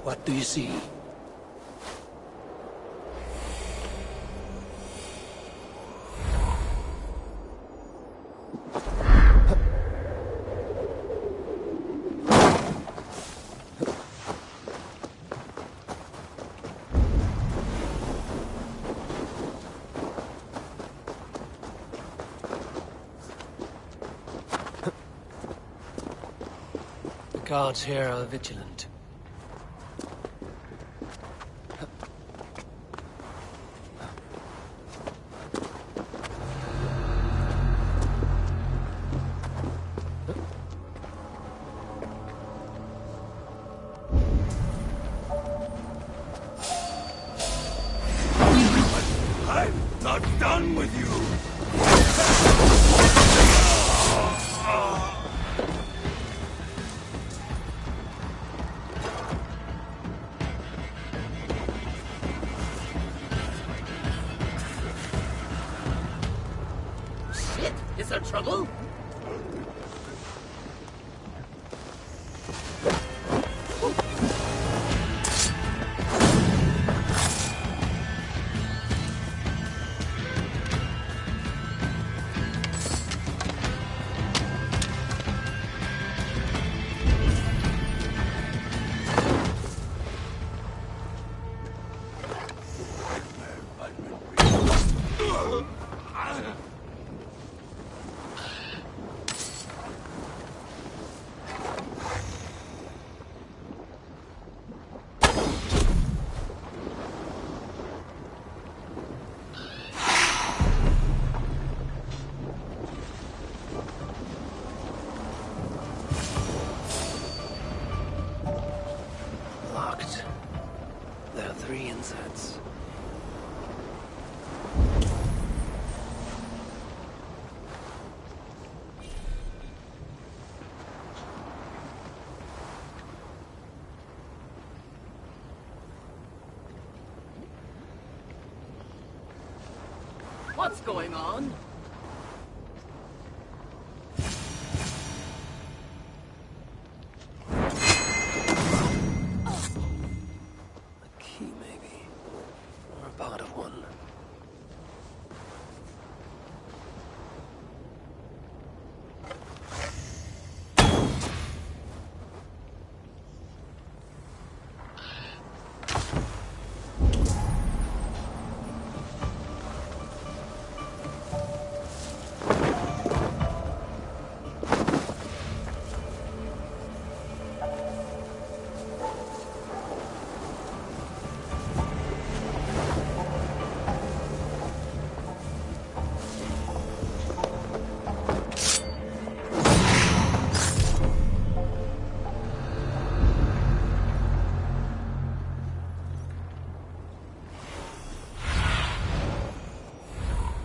What do you see? The guards here are vigilant. Is there trouble? Locked. There are 3 insets. What's going on? A key, maybe. Or a part of one.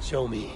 Show me.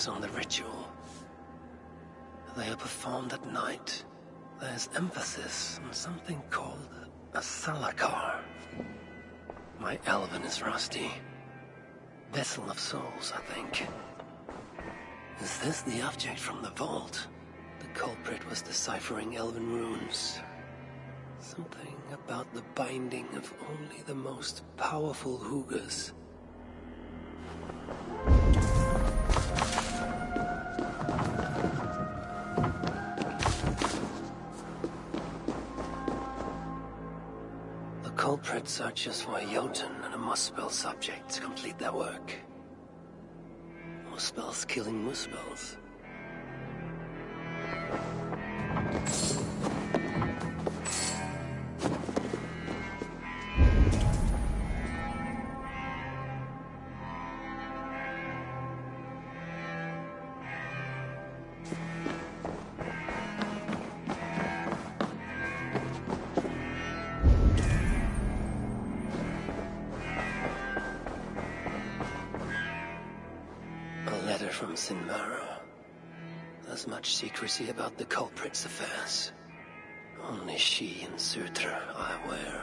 depends on the ritual. They are performed at night. There's emphasis on something called a salakar. My Elven is rusty. Vessel of souls, I think. Is this the object from the vault? The culprit was deciphering Elven runes. Something about the binding of only the most powerful Hugas. The culprit searches for a Jotun and a Muspel subject to complete their work. Muspels killing Muspels. From Sinmara. There's much secrecy about the culprit's affairs. Only she and Sutra are aware.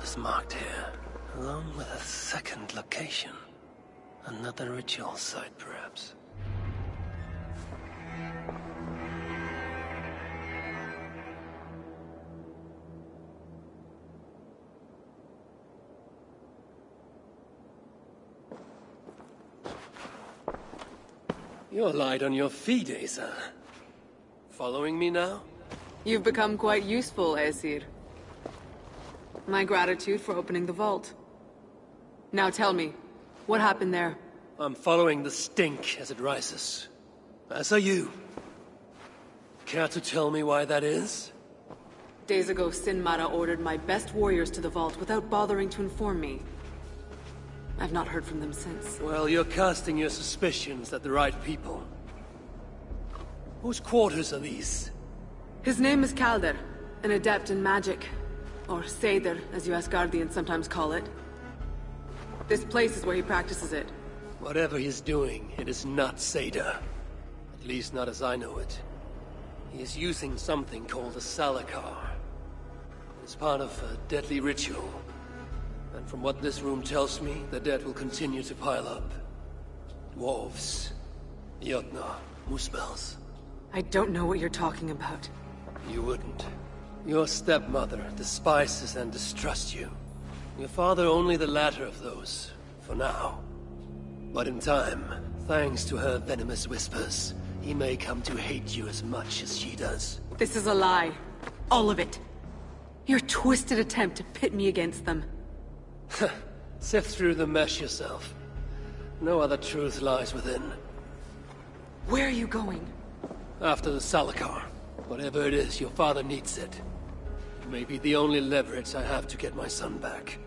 Is marked here, along with a second location. Another ritual site, perhaps. You're light on your feet, Asa. Following me now? You've become quite useful, Aesir. My gratitude for opening the vault. Now tell me, what happened there? I'm following the stink as it rises. As are you. Care to tell me why that is? Days ago, Sinmara ordered my best warriors to the vault without bothering to inform me. I've not heard from them since. Well, you're casting your suspicions at the right people. Whose quarters are these? His name is Kalder, an adept in magic. Or Seder, as you Asgardians sometimes call it. This place is where he practices it. Whatever he's doing, it is not Seder. At least not as I know it. He is using something called a salakar. It's part of a deadly ritual. And from what this room tells me, the dead will continue to pile up. Dwarves, Jotnar, Muspels. I don't know what you're talking about. You wouldn't. Your stepmother despises and distrusts you. Your father only the latter of those, for now. But in time, thanks to her venomous whispers, he may come to hate you as much as she does. This is a lie. All of it. Your twisted attempt to pit me against them. Sift through the mesh yourself. No other truth lies within. Where are you going? After the salakar. Whatever it is, your father needs it. It may be the only leverage I have to get my son back.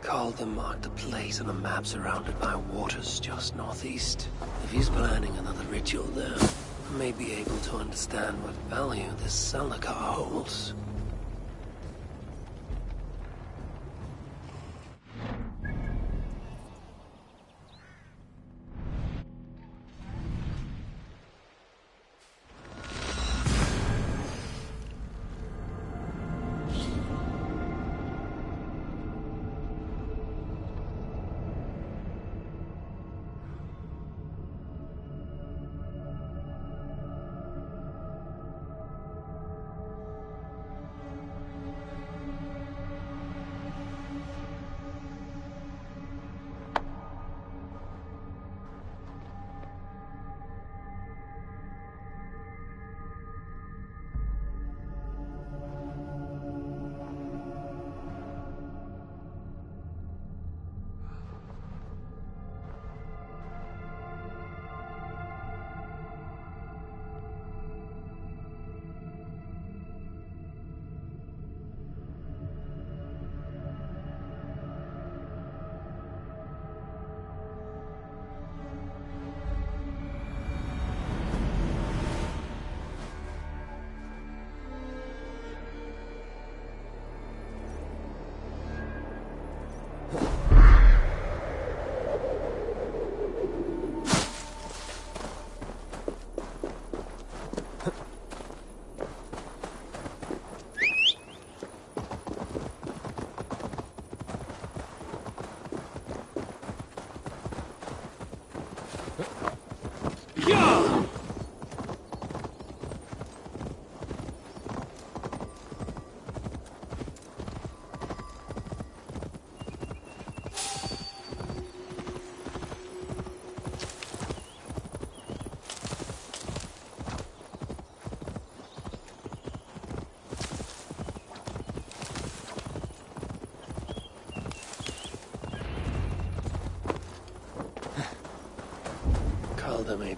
Calder marked a place on a map surrounded by waters just northeast. If he's planning another ritual there, I may be able to understand what value this salakar holds.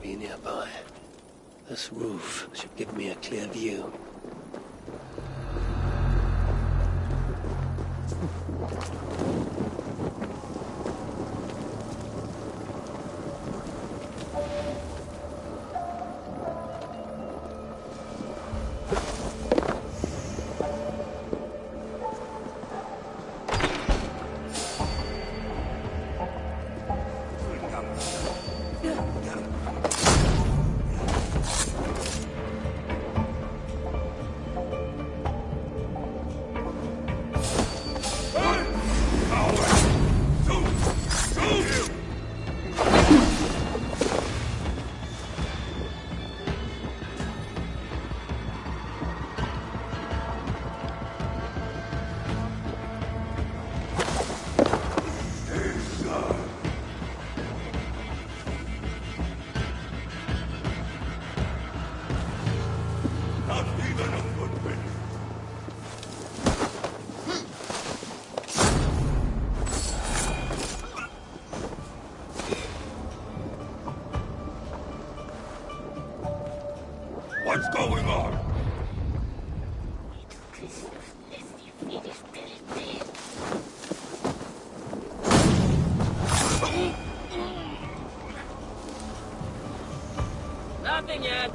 be nearby. This roof should give me a clear view. What's going on? Nothing yet.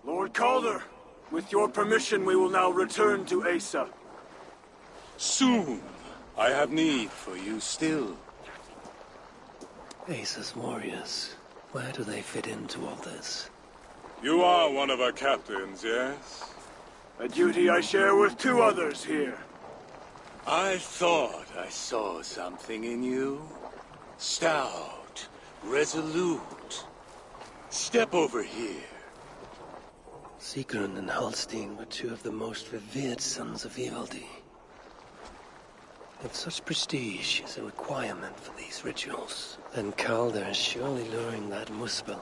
Lord Calder, with your permission, we will now return to Asa. Soon. I have need for you still. Asa's warriors. Where do they fit into all this? You are one of our captains, yes? A duty I share with two others here. I thought I saw something in you. Stout, resolute. Step over here. Sigrun and Halstein were two of the most revered sons of Ivaldi. If such prestige is a requirement for these rituals, then Calder is surely luring that Muspel.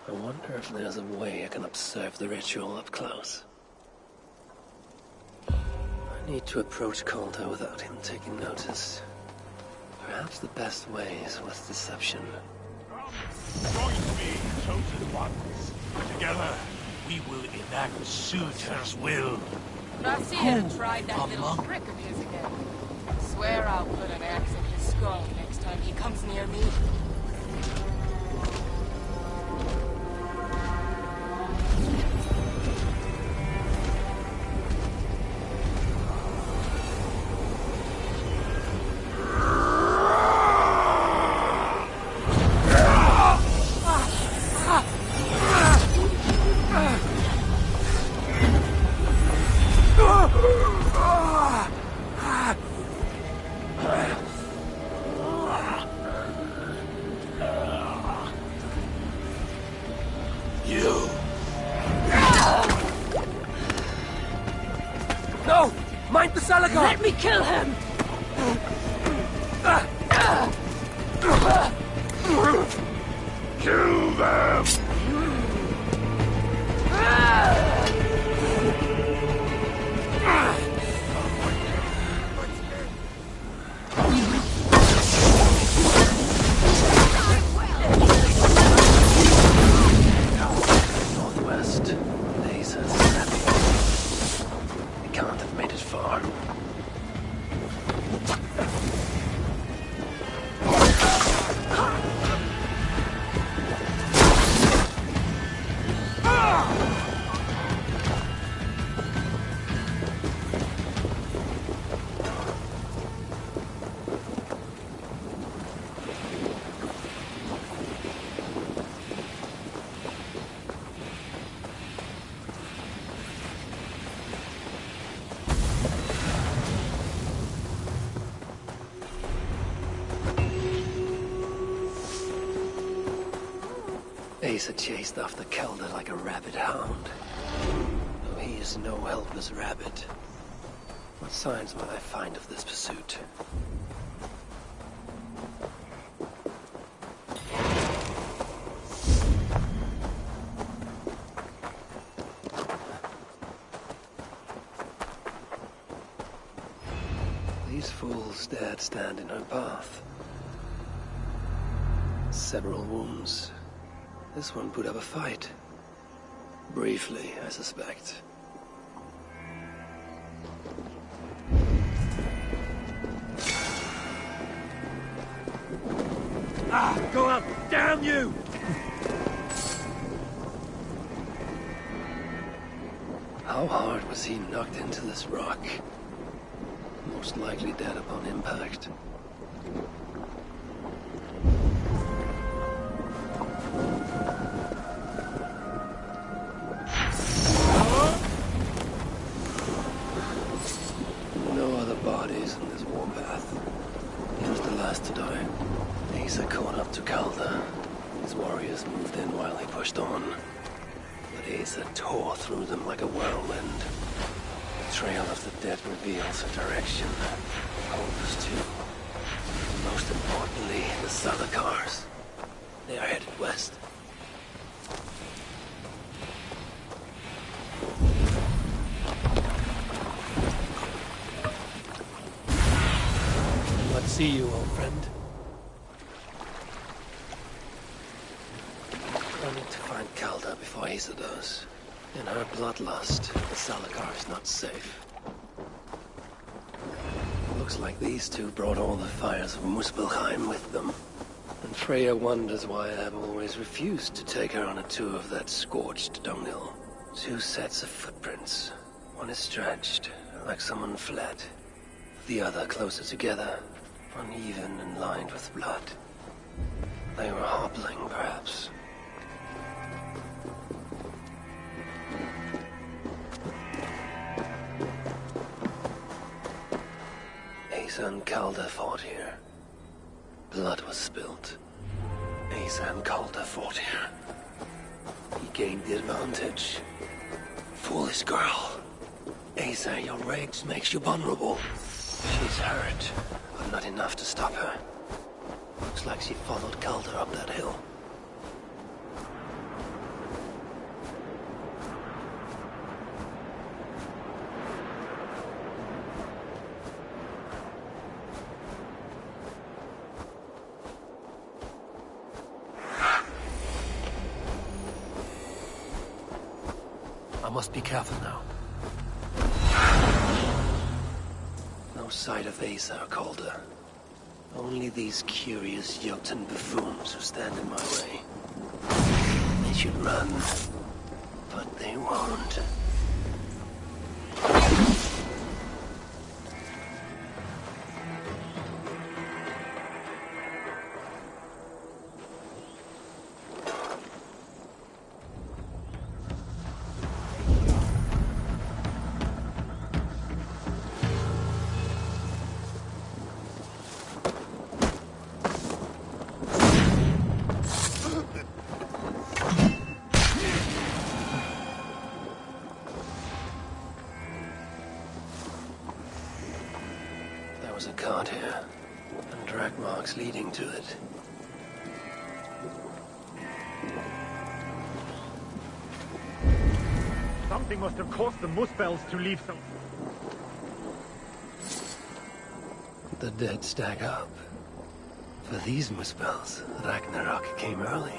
I wonder if there's a way I can observe the ritual up close. I need to approach Calder without him taking notice. Perhaps the best way is with deception. Join me, chosen ones. Together, we will enact Suitor's will. Rasia tried that little trick of his again. Swear I'll put an axe in his skull next time he comes near me. Salakar! Let me kill him! Kill them! Northwest. Days are snappy. He can't have made it far. Asa chased after Calder like a rabid hound. Though he is no helpless rabbit. What signs might I find of this pursuit? These fools dared stand in her path. Several wounds. This one put up a fight. Briefly, I suspect. Go up! Damn you! How hard was he knocked into this rock? Most likely dead upon impact. No other bodies in this warpath. He was the last to die. Asa caught up to Calder. His warriors moved in while he pushed on. But Asa tore through them like a whirlwind. The trail of the dead reveals a direction. Holders too. And most importantly, the Salakars. They are headed west. Let's see you, old friend. I need to find Calder before Asa does. In her bloodlust, the Salakar is not safe. Looks like these two brought all the fires of Muspelheim with them. And Freya wonders why I have always refused to take her on a tour of that scorched dunghill. Two sets of footprints. One is stretched, like someone fled. The other closer together, uneven and lined with blood. They were hobbling, perhaps. Asa and Calder fought here. Blood was spilled. Asa and Calder fought here. He gained the advantage. Foolish girl. Asa, your rage makes you vulnerable. She's hurt, but not enough to stop her. Looks like she followed Calder up that hill. I must be careful now. No sight of Asa or Calder. Only these curious Jotun buffoons who stand in my way. They should run, but they won't. here, and track marks leading to it. Something must have caused the Muspels to leave some... The dead stack up. For these Muspels, Ragnarok came early.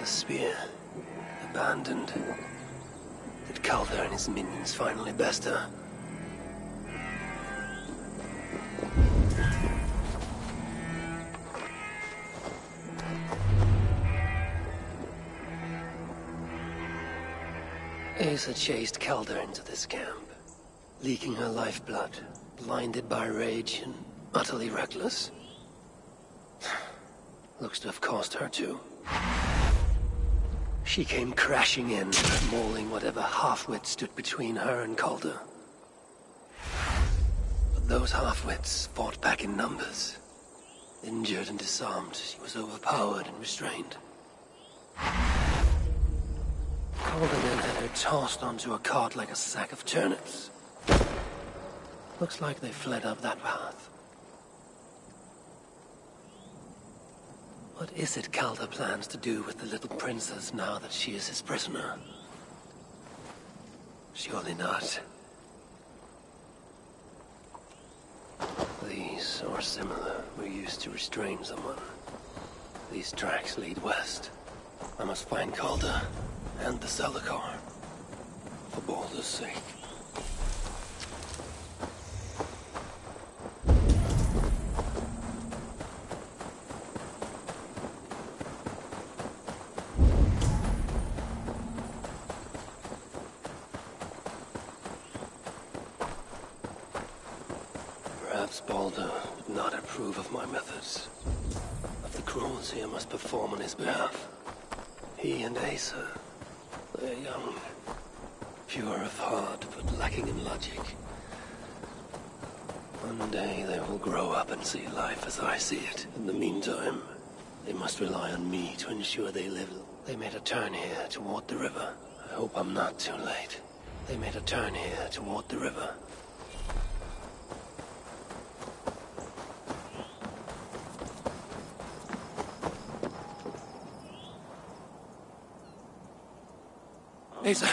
Spear. Abandoned. Did Calder and his minions finally best her? Asa chased Calder into this camp, leaking her lifeblood, blinded by rage and utterly reckless. Looks to have cost her too. She came crashing in, mauling whatever half-wit stood between her and Calder. But those half-wits fought back in numbers. Injured and disarmed, she was overpowered and restrained. Calder then had her tossed onto a cart like a sack of turnips. Looks like they fled up that path. What is it Calder plans to do with the little princess now that she is his prisoner? Surely not. These, or similar, were used to restrain someone. These tracks lead west. I must find Calder and the Salakar, for Baldur's sake. Perhaps Baldur would not approve of my methods, of the cruelty I must perform on his behalf. He and Asa, they're young, pure of heart, but lacking in logic. One day they will grow up and see life as I see it. In the meantime, they must rely on me to ensure they live. They made a turn here toward the river. I hope I'm not too late. They made a turn here toward the river. Asa!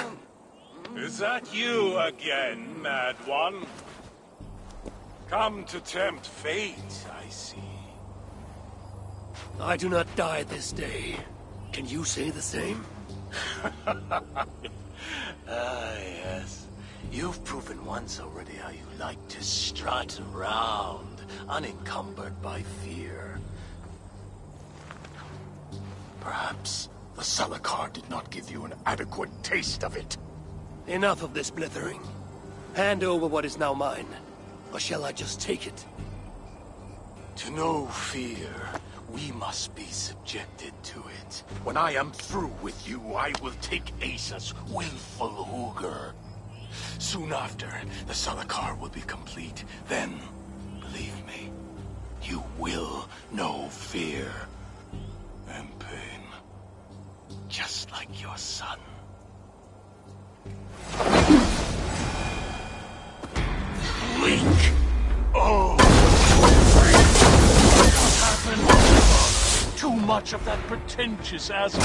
Is that you again, mad one? Come to tempt fate, I see. I do not die this day. Can you say the same? Yes. You've proven once already how you like to strut around, unencumbered by fear. Perhaps the Salakar did not give you an adequate taste of it. Enough of this blithering. Hand over what is now mine, or shall I just take it? To know fear, we must be subjected to it. When I am through with you, I will take Asa's willful Hugr. Soon after, the Salakar will be complete. Then, believe me, you will know fear and pain. Just like your son. Link! Oh! What happened? Too much of that pretentious Asgard.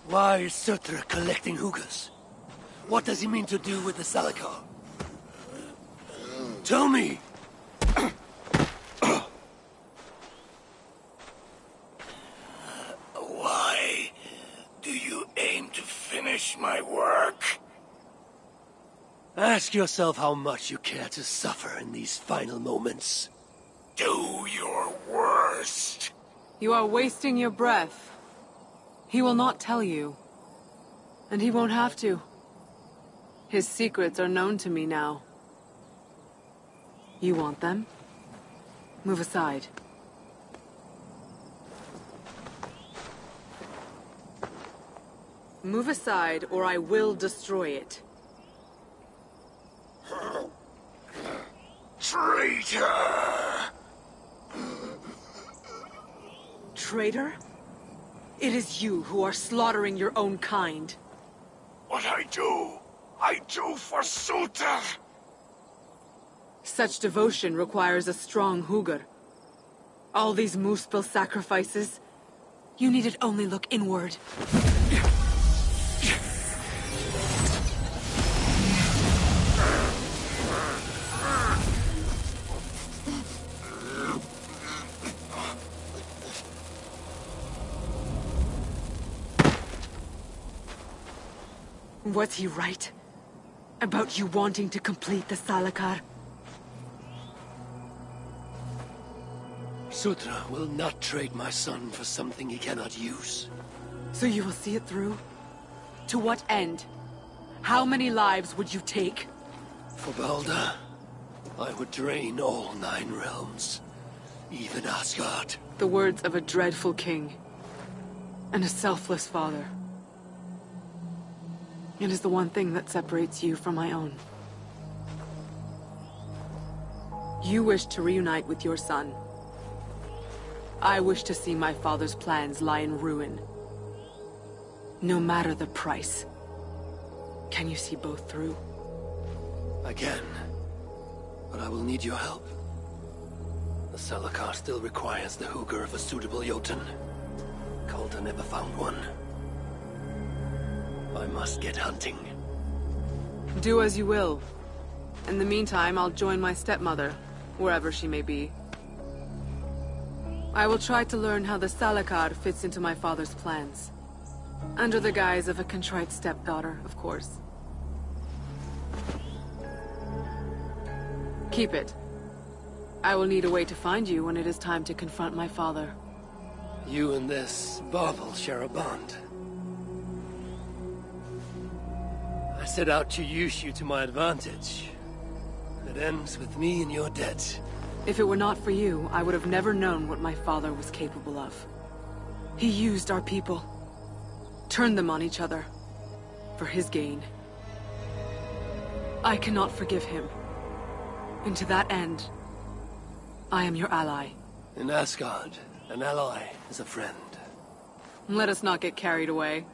Why is Surtr collecting Hugrs? What does he mean to do with the Salakar? Tell me! finish my work. Ask yourself how much you care to suffer in these final moments. Do your worst. You are wasting your breath. He will not tell you. And he won't have to. His secrets are known to me now. You want them? Move aside. Move aside, or I will destroy it. Traitor! Traitor? It is you who are slaughtering your own kind. What I do for Suter! Such devotion requires a strong Hugr. All these Muspel sacrifices, you needed only look inward. Was he right? About you wanting to complete the Salakar? Sutra will not trade my son for something he cannot use. So you will see it through? To what end? How many lives would you take? For Balder, I would drain all 9 realms. Even Asgard. The words of a dreadful king. And a selfless father. It is the one thing that separates you from my own. You wish to reunite with your son. I wish to see my father's plans lie in ruin. No matter the price. Can you see both through? I can. But I will need your help. The Salakar still requires the Hugr of a suitable Jotun. Coulter never found one. I must get hunting. Do as you will. In the meantime, I'll join my stepmother, wherever she may be. I will try to learn how the Salakar fits into my father's plans. Under the guise of a contrite stepdaughter, of course. Keep it. I will need a way to find you when it is time to confront my father. You and this bauble share a bond. I set out to use you to my advantage. It ends with me in your debt. If it were not for you, I would have never known what my father was capable of. He used our people. Turned them on each other. For his gain. I cannot forgive him. And to that end, I am your ally. In Asgard, an ally is a friend. Let us not get carried away.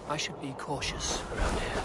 I should be cautious around here.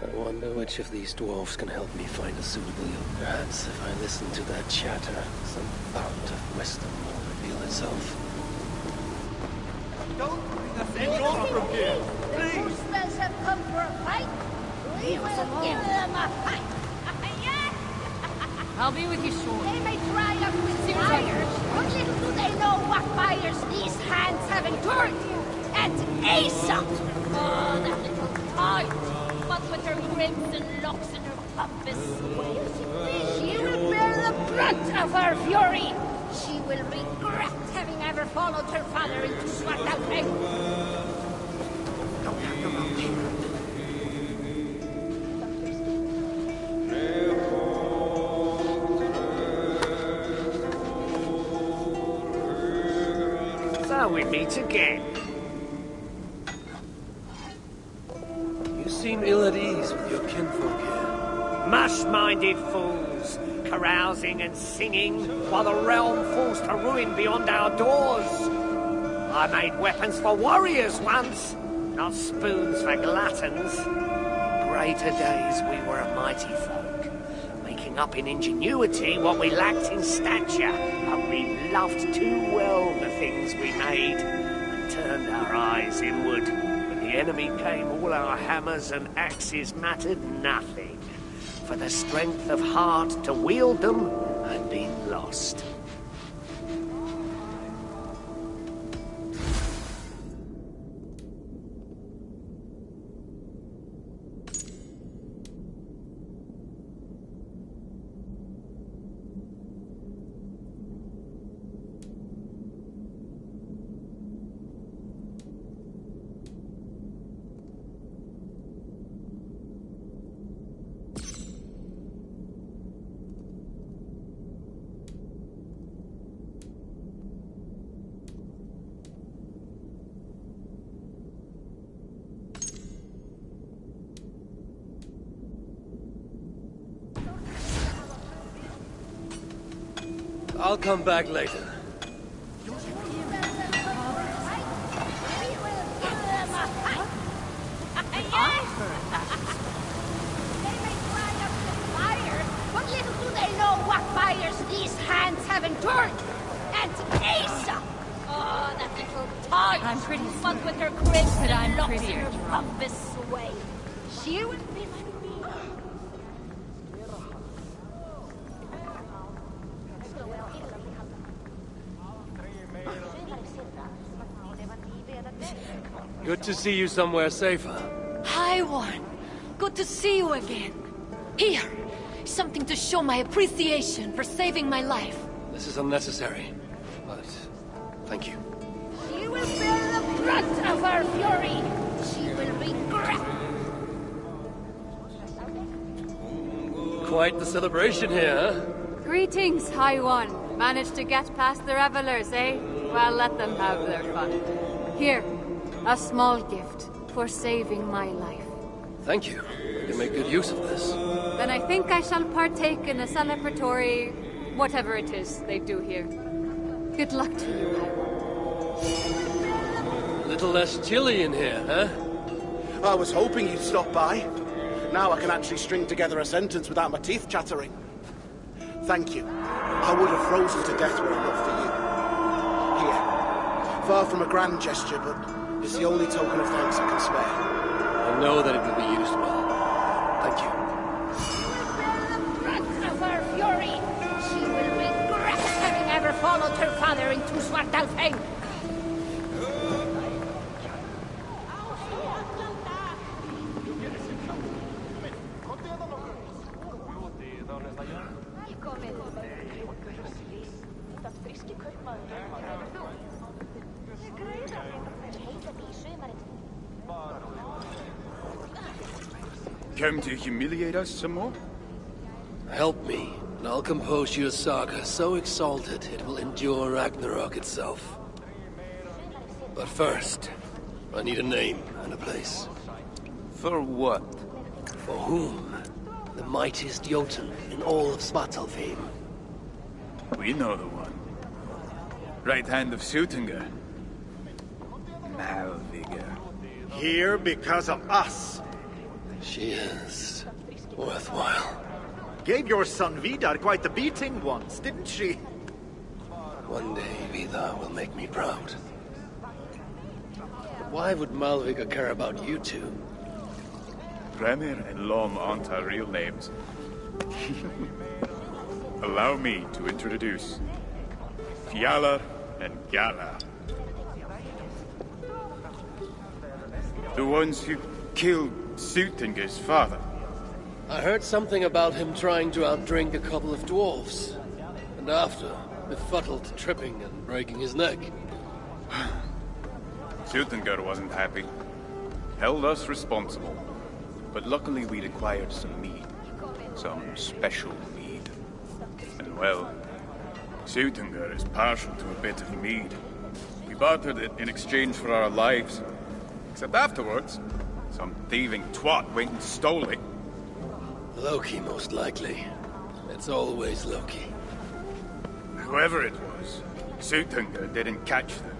I wonder which of these dwarves can help me find a suitable yoke. Perhaps if I listen to that chatter, some fount of wisdom will reveal itself. Don't bring us any more from here! Please! Muspels have come for a fight. We will give them a fight. I'll be with you shortly. They may triumph with fires, but little do they know what fires these hands have endured. And Asa! Oh, that little kite! What with her crimson locks and her pompous ways, she will bear the brunt of her fury! She will regret having ever followed her father into Svartalfheim. Don't have them out here. So we meet again. You seem ill at ease with your kinfolk here. Mush-minded fools, carousing and singing while the realm falls to ruin beyond our doors. I made weapons for warriors once, not spoons for gluttons. In greater days we were a mighty folk, making up in ingenuity what we lacked in stature, but we loved too well the things we made, and turned our eyes inward. When the enemy came, all our hammers and axes mattered nothing, for the strength of heart to wield them had been lost. I'll come back later. But little do they know what fires these hands have endured. And Asa! Oh, that little toy! I'm pretty But with her crimson but I'm locks prettier. and her roughest sway. She will be my queen. Good to see you somewhere safer. Hi, Warren. Good to see you again. Here, something to show my appreciation for saving my life. This is unnecessary, but thank you. She will bear the brunt of her fury. She will regret. Quite the celebration here, huh? Greetings, High One. Managed to get past the revelers, eh? Well, let them have their fun. Here, a small gift for saving my life. Thank you. I can make good use of this. Then I think I shall partake in a celebratory... whatever it is they do here. Good luck to you, High One. A little less chilly in here, huh? I was hoping you'd stop by. Now I can actually string together a sentence without my teeth chattering. Thank you. I would have frozen to death were it not for you. Here. Far from a grand gesture, but it's the only token of thanks I can spare. I know that it will be used well. Thank you. Brunt of her fury. She will regret having ever followed her father into Svartalfheim. Come to humiliate us some more? Help me, and I'll compose you a saga so exalted it will endure Ragnarok itself. But first, I need a name and a place. For what? For whom? The mightiest Jotun in all of Svartalfheim. We know the one. Right hand of Sutinga. Malviga. Here because of us. She is worthwhile. Gave your son Vidar quite the beating once, didn't she? One day Vidar will make me proud. Why would Malviga care about you two? Remir and Lom aren't our real names. Allow me to introduce Fjalar and Gala. The ones who killed Sutinga's father. I heard something about him trying to outdrink a couple of dwarves. And after, befuddled, tripping and breaking his neck. Sutengar wasn't happy. Held us responsible. But luckily we'd acquired some mead. Some special mead. And well, Sutengar is partial to a bit of mead. We bartered it in exchange for our lives. Except afterwards, some thieving twat went and stole it. Loki, most likely. It's always Loki. Whoever it was, Sutengar didn't catch them.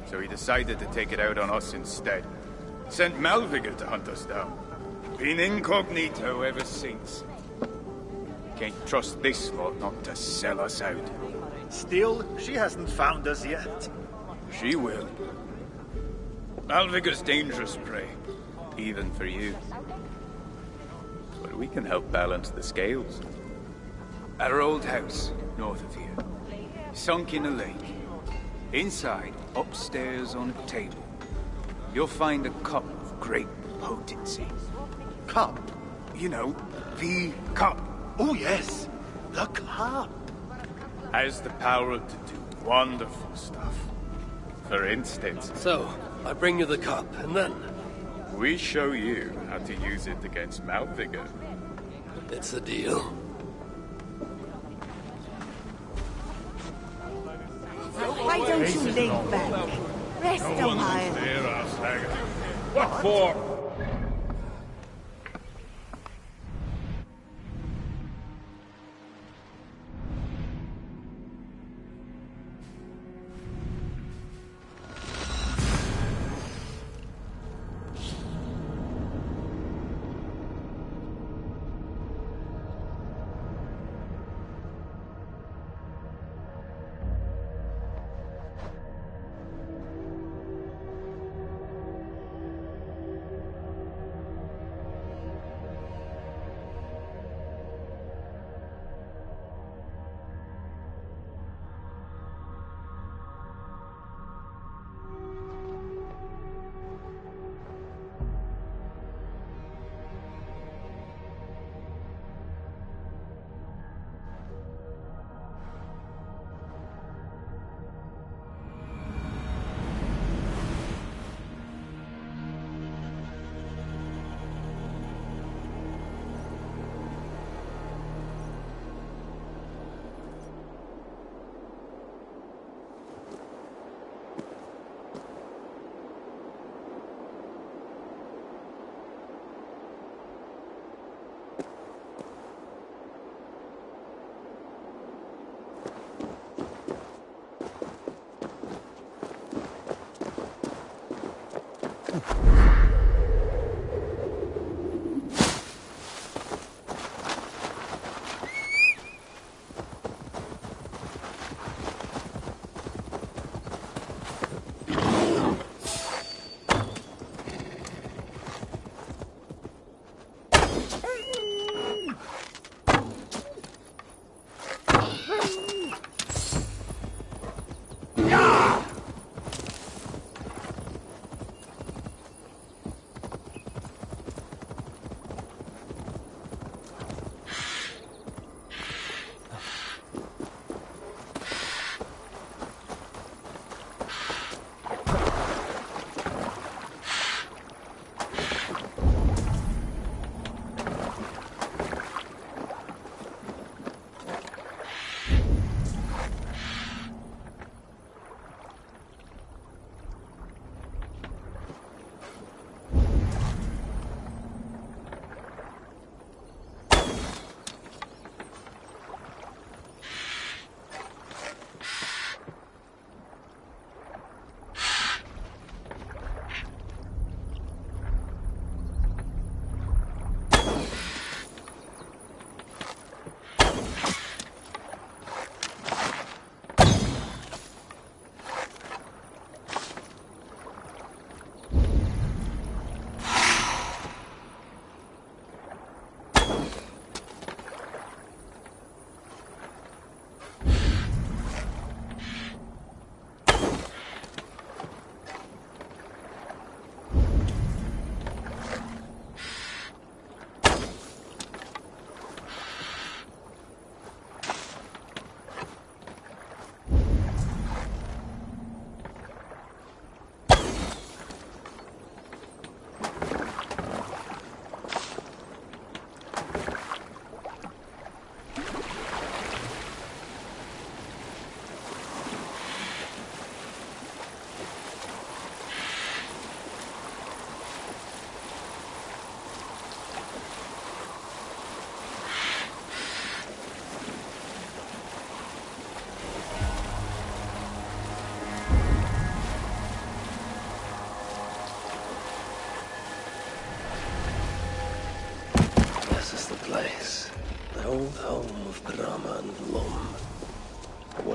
So he decided to take it out on us instead. Sent Malviga to hunt us down. Been incognito ever since. Can't trust this lot not to sell us out. Still, she hasn't found us yet. She will. Malviga's dangerous prey, even for you. But we can help balance the scales. At our old house, north of here. Sunk in a lake. Inside, upstairs on a table, you'll find a cup of great potency. Cup? You know, the cup. Oh yes, the cup. Has the power to do wonderful stuff. For instance... So, I bring you the cup, and then? We show you how to use it against Malviga. It's a deal. Why don't you lay back? Rest a while. What for?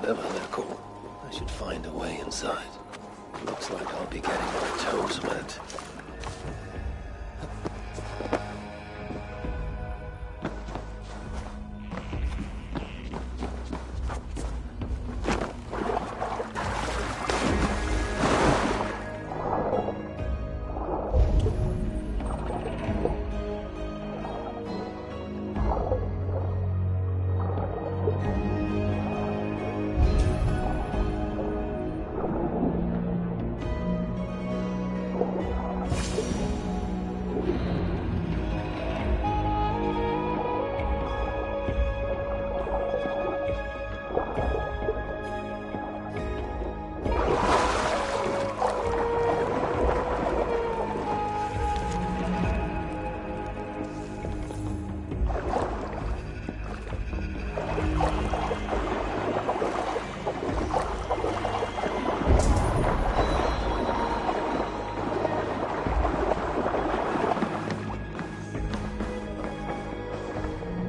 whatever they're called. I should find a way inside. Looks like I'll be getting my toes wet.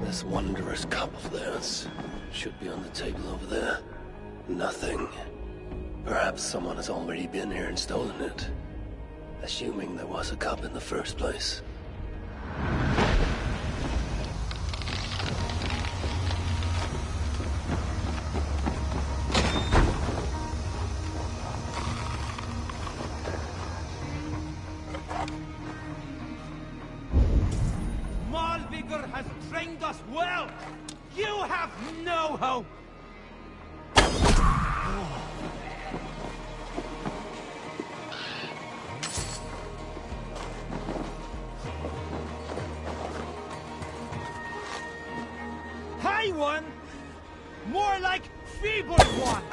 This wondrous cup of theirs should be on the table over there. Nothing. Perhaps someone has already been here and stolen it. Assuming there was a cup in the first place. Malvigor has trained us well! You have no hope! High one! More like feeble one!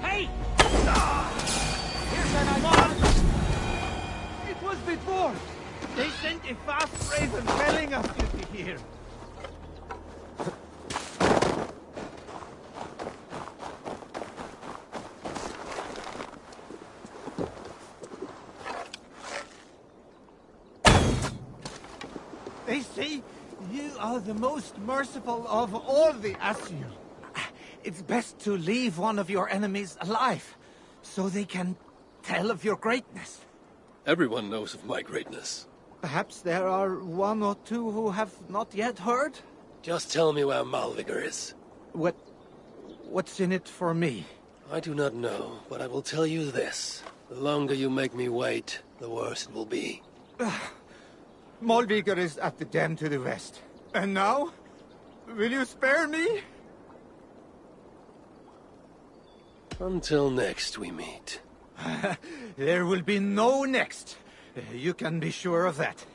Hey! Here's an idea! It was before! They sent a fast raven telling us to be here. They say you are the most merciful of all the Asir. It's best to leave one of your enemies alive, so they can tell of your greatness. Everyone knows of my greatness. Perhaps there are one or two who have not yet heard? Just tell me where Malvigor is. What's in it for me? I do not know, but I will tell you this. The longer you make me wait, the worse it will be. Malvigor is at the den to the west. And now? Will you spare me? Until next we meet. There will be no next. You can be sure of that.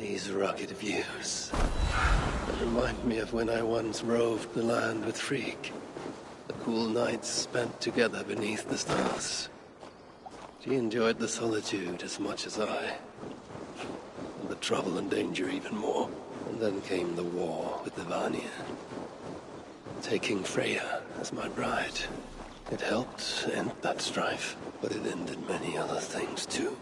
These rugged views remind me of when I once roved the land with Freak. The cool nights spent together beneath the stars. She enjoyed the solitude as much as I. And the trouble and danger even more. And then came the war with the Vanir. Taking Freya as my bride. It helped end that strife, but it ended many other things too.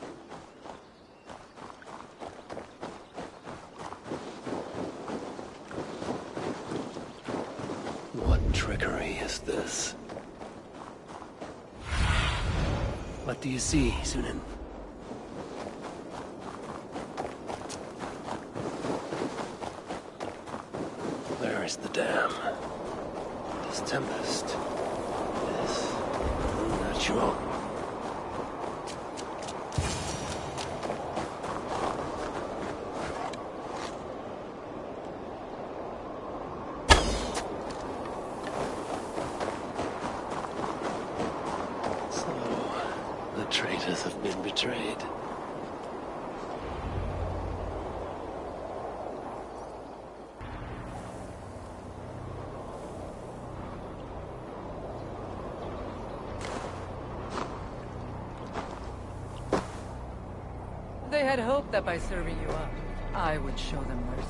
What trickery is this? What do you see, Sunan? Where is the dam? This tempest is unnatural. The traitors have been betrayed. They had hoped that by serving you up, I would show them mercy.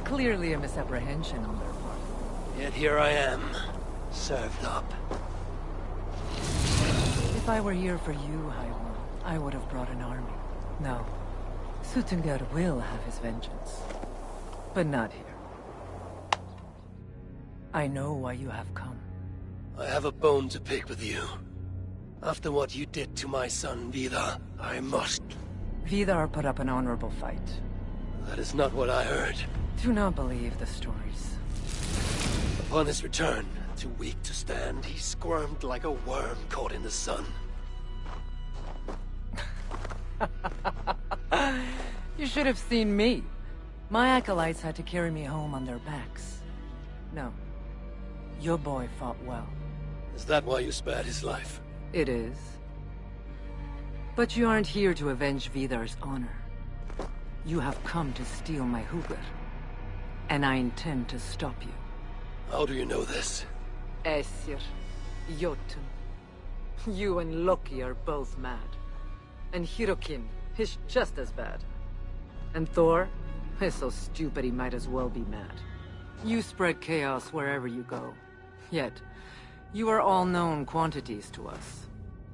Clearly a misapprehension on their part. Yet here I am, served up. If I were here for you, High One, I would have brought an army. No. Suttungr will have his vengeance. But not here. I know why you have come. I have a bone to pick with you. After what you did to my son, Vidar, I must... Vidar put up an honorable fight. That is not what I heard. Do not believe the stories. Upon his return, too weak to stand, he squirmed like a worm caught in the sun. You should have seen me. My acolytes had to carry me home on their backs. No. Your boy fought well. Is that why you spared his life? It is. But you aren't here to avenge Vidar's honor. You have come to steal my Hugr. And I intend to stop you. How do you know this? Aesir, Jotun. You and Loki are both mad. And Hirokin is just as bad. And Thor is so stupid he might as well be mad. You spread chaos wherever you go. Yet, you are all known quantities to us.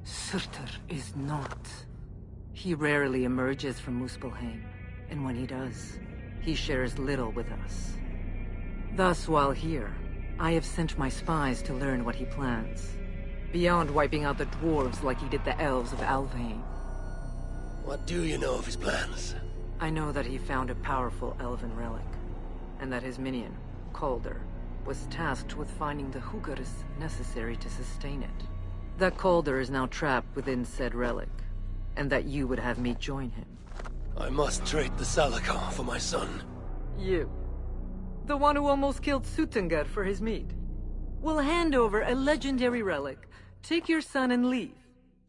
Surtur is not. He rarely emerges from Muspelheim, and when he does, he shares little with us. Thus, while here, I have sent my spies to learn what he plans. Beyond wiping out the dwarves like he did the elves of Alfheim. What do you know of his plans? I know that he found a powerful elven relic, and that his minion, Calder, was tasked with finding the Hugrs necessary to sustain it. That Calder is now trapped within said relic, and that you would have me join him. I must trade the Salakar for my son. You, the one who almost killed Suttungr for his meat, will hand over a legendary relic, take your son and leave.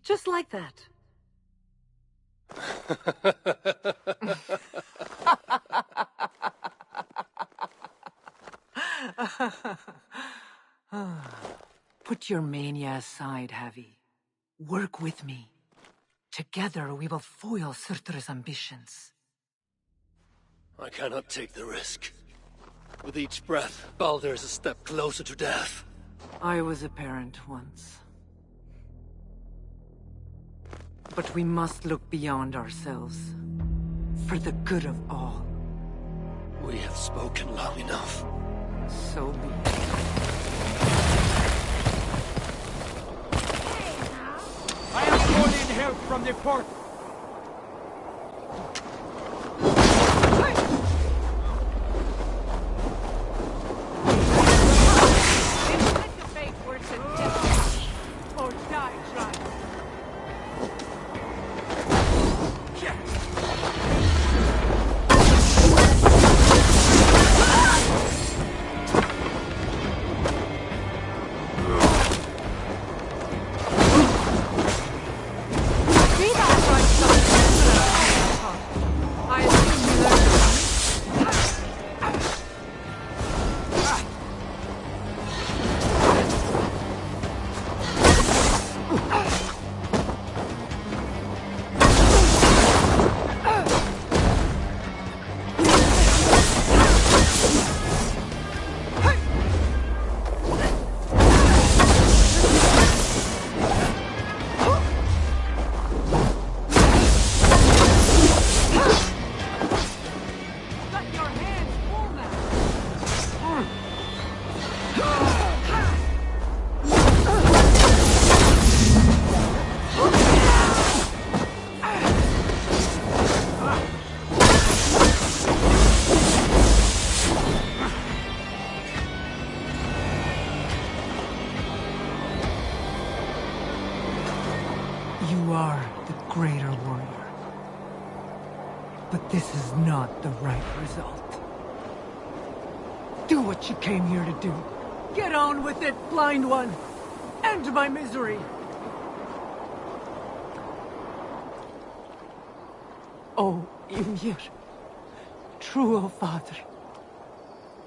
Just like that. Put your mania aside, Havi. Work with me. Together we will foil Surtur's ambitions. I cannot take the risk. With each breath, Baldur is a step closer to death. I was a parent once. But we must look beyond ourselves. For the good of all. We have spoken long enough. So be it. I am calling help from the port. Or die trying. I assume you learned are the greater warrior. But this is not the right result. Do what you came here to do. Get on with it, blind one! End my misery! Oh, Ymir. True, O Father.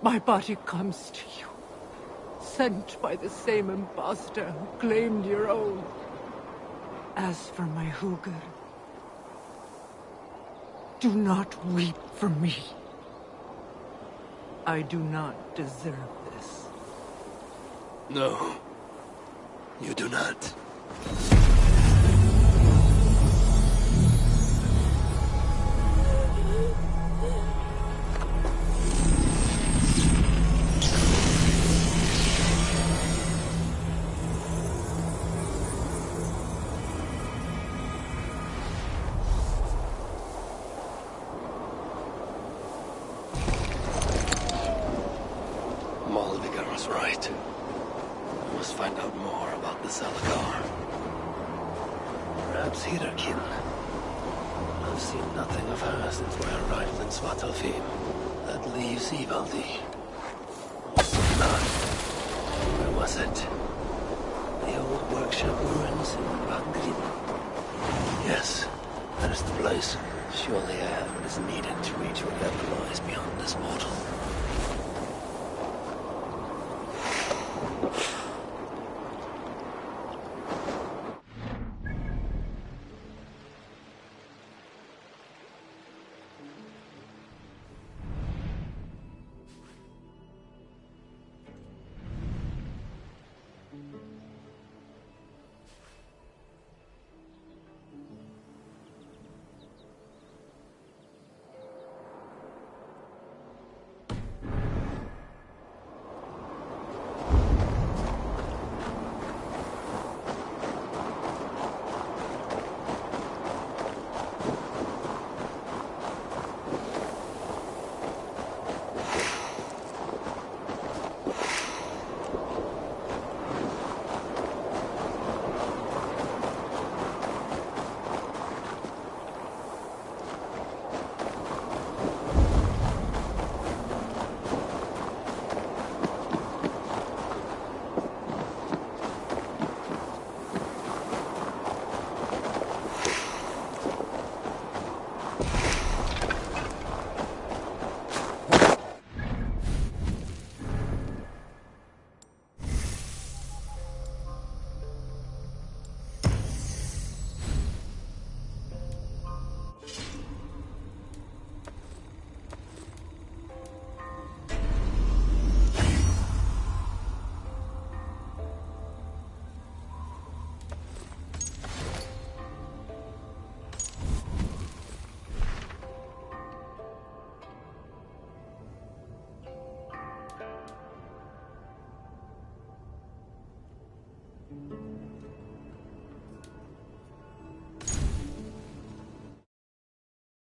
My body comes to you. Sent by the same impostor who claimed your own. As for my Hugr, do not weep for me. I do not deserve this. No, you do not. Right. I must find out more about the Salakar. Perhaps Hirokin. I've seen nothing of her since my arrival in Svartalfheim. That leaves Ivaldi. Not. Where was it? The old workshop ruins in Rangrim. Yes, that is the place. Surely air is needed to reach whatever lies beyond this portal.